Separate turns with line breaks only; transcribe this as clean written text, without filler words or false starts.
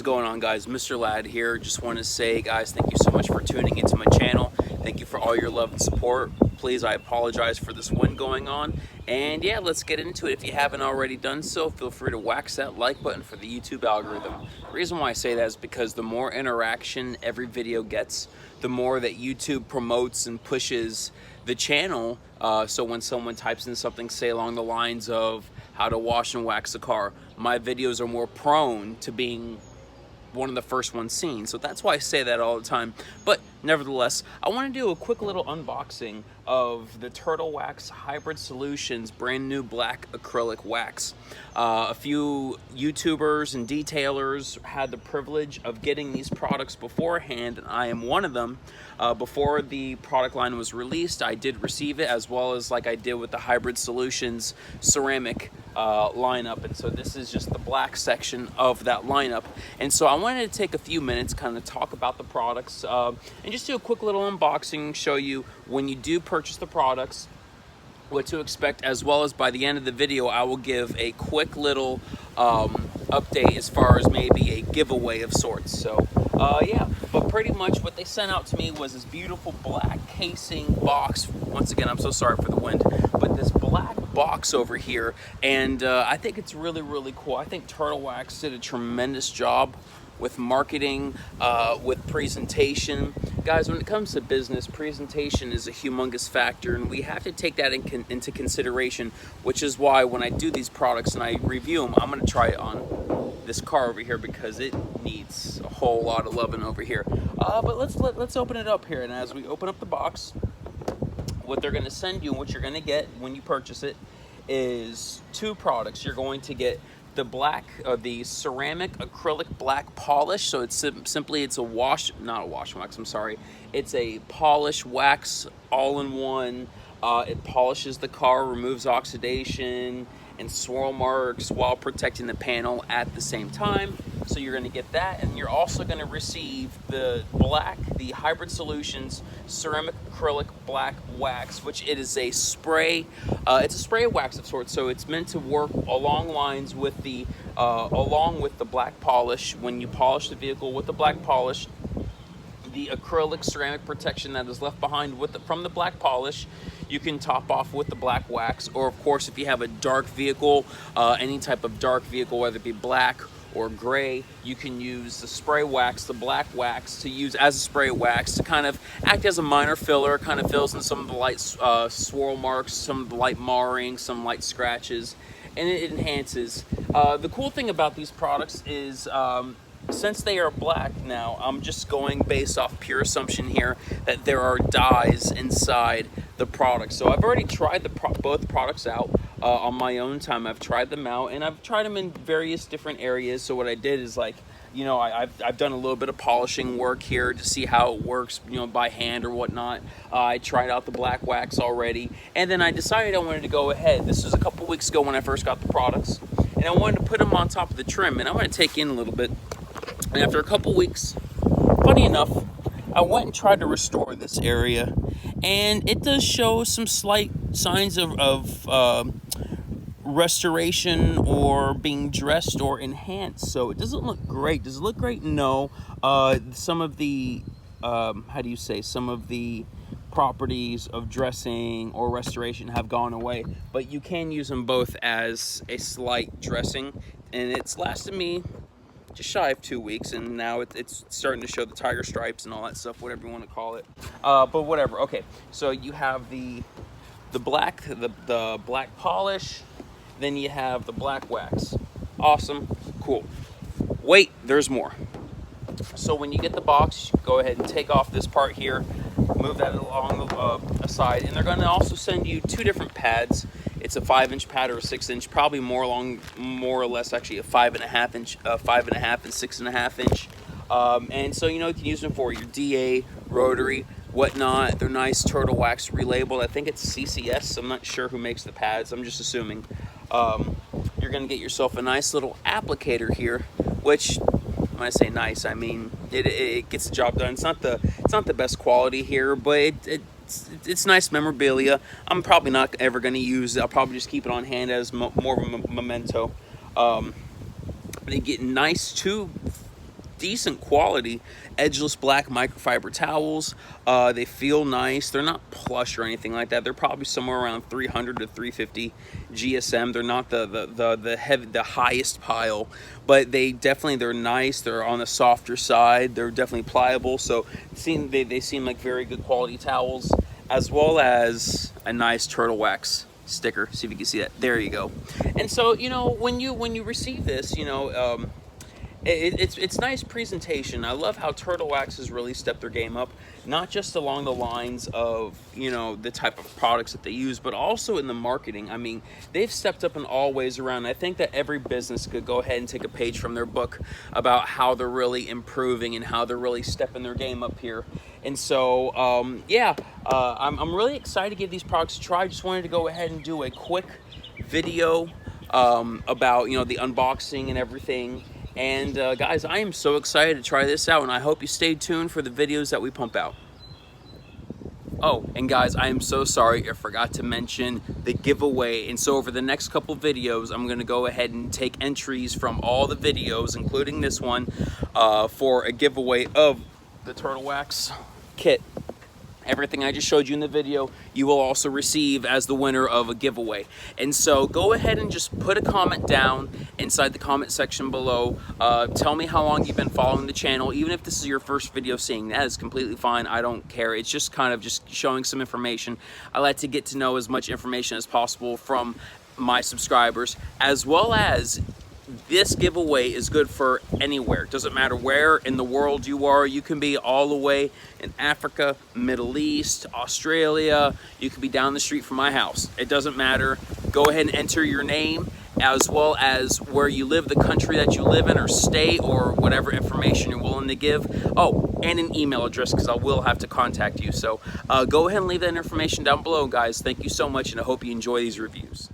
is going on, guys? Mr. Ladd here. Just want to say, guys, thank you so much for tuning into my channel. Thank you for all your love and support. Please, I apologize for this wind going on. And yeah, let's get into it. If you haven't already done so, feel free to whack that like button for the YouTube algorithm. The reason why I say that is because the more interaction every video gets, the more that YouTube promotes and pushes the channel. So when someone types in something, say along the lines of how to wash and wax a car, my videos are more prone to being one of the first ones seen. So that's why I say that all the time. But nevertheless, I want to do a quick little unboxing of the Turtle Wax Hybrid Solutions brand new black acrylic wax. A few YouTubers and detailers had the privilege of getting these products beforehand, and I am one of them. Before the product line was released, I did receive it, as well as like I did with the Hybrid Solutions ceramic lineup. And so this is just the black section of that lineup. And so I wanted to take a few minutes, kind of talk about the products, and just do a quick little unboxing, show you when you do purchase the products, what to expect, as well as by the end of the video, I will give a quick little update as far as maybe a giveaway of sorts. So yeah, but pretty much what they sent out to me was this beautiful black casing box. Once again, I'm so sorry for the wind, but this black box over here, and I think it's really, really cool. I think Turtle Wax did a tremendous job with marketing, with presentation. Guys, when it comes to business, presentation is a humongous factor, and we have to take that into consideration, which is why when I do these products and I review them, I'm gonna try it on this car over here because it needs a whole lot of loving over here. But let's open it up here, and as we open up the box, what they're gonna send you and what you're gonna get when you purchase it is two products. You're going to get the ceramic acrylic black polish. So it's simply, it's a not a wash wax, I'm sorry. It's a polish wax all in one. It polishes the car, removes oxidation and swirl marks while protecting the panel at the same time. So you're going to get that, and you're also going to receive the Hybrid Solutions ceramic acrylic black wax, which it is a spray. It's a spray wax of sorts, so it's meant to work along lines with the along with the black polish. When you polish the vehicle with the black polish, the acrylic ceramic protection that is left behind from the black polish, you can top off with the black wax. Or of course, if you have a dark vehicle, any type of dark vehicle, whether it be black or gray, you can use the spray wax, the black wax, to use as a spray wax to kind of act as a minor filler, kind of fills in some of the light swirl marks, some of the light marring, some light scratches, and it enhances. The cool thing about these products is, since they are black now, I'm just going based off pure assumption here that there are dyes inside the product. So I've already tried both products out on my own time. I've tried them out, and I've tried them in various different areas. So what I did is, like, you know, I've done a little bit of polishing work here to see how it works, you know, by hand or whatnot. I tried out the black wax already, and then I decided I wanted to go ahead. This was a couple weeks ago when I first got the products, and I wanted to put them on top of the trim, and I'm going to take in a little bit. And after a couple weeks, funny enough, I went and tried to restore this area, and it does show some slight signs of restoration or being dressed or enhanced. So it doesn't look great. Does it look great? No. Some of the some of the properties of dressing or restoration have gone away, but you can use them both as a slight dressing, and it's lasted me just shy of 2 weeks, and now it's starting to show the tiger stripes and all that stuff, whatever you want to call it. But whatever. Okay, so you have the black polish, then you have the black wax. Awesome, cool. Wait, there's more. So when you get the box, you go ahead and take off this part here, move that along the side, and they're going to also send you two different pads. It's a 5-inch pad or a 6-inch, probably more or less actually a 5.5 inch, 5.5 and 6.5 inch. And so, you know, you can use them for your DA, rotary, whatnot. They're nice, Turtle Wax relabeled. I think it's CCS. I'm not sure who makes the pads. I'm just assuming. You're going to get yourself a nice little applicator here, which, when I say nice, I mean it gets the job done. It's not the best quality here, but it's nice memorabilia. I'm probably not ever going to use it. I'll probably just keep it on hand as more of a memento. They get nice two decent quality edgeless black microfiber towels. They feel nice. They're not plush or anything like that. They're probably somewhere around 300 to 350 GSM. They're not the highest pile, but they're nice. They're on the softer side. They're definitely pliable. So they seem like very good quality towels, as well as a nice turtle wax sticker. See if you can see that. There you go. And so, you know, when you receive this, you know, it's nice presentation. I love how Turtle Wax has really stepped their game up, not just along the lines of, you know, the type of products that they use, but also in the marketing. I mean, they've stepped up in all ways around. I think that every business could go ahead and take a page from their book about how they're really improving and how they're really stepping their game up here. And so, I'm really excited to give these products a try. I just wanted to go ahead and do a quick video about, you know, the unboxing and everything. And guys, I am so excited to try this out, and I hope you stay tuned for the videos that we pump out. Oh, and guys, I am so sorry I forgot to mention the giveaway. And so over the next couple videos, I'm going to go ahead and take entries from all the videos, including this one, for a giveaway of the Turtle Wax kit. Everything I just showed you in the video, you will also receive as the winner of a giveaway. And so go ahead and just put a comment down inside the comment section below. Tell me how long you've been following the channel. Even if this is your first video seeing, that is completely fine. I don't care. It's just kind of just showing some information. I like to get to know as much information as possible from my subscribers, as well as this giveaway is good for anywhere. It doesn't matter where in the world you are. You can be all the way in Africa, Middle East, Australia. You can be down the street from my house. It doesn't matter. Go ahead and enter your name, as well as where you live, the country that you live in, or state, or whatever information you're willing to give. Oh, and an email address, because I will have to contact you. So go ahead and leave that information down below, guys. Thank you so much, and I hope you enjoy these reviews.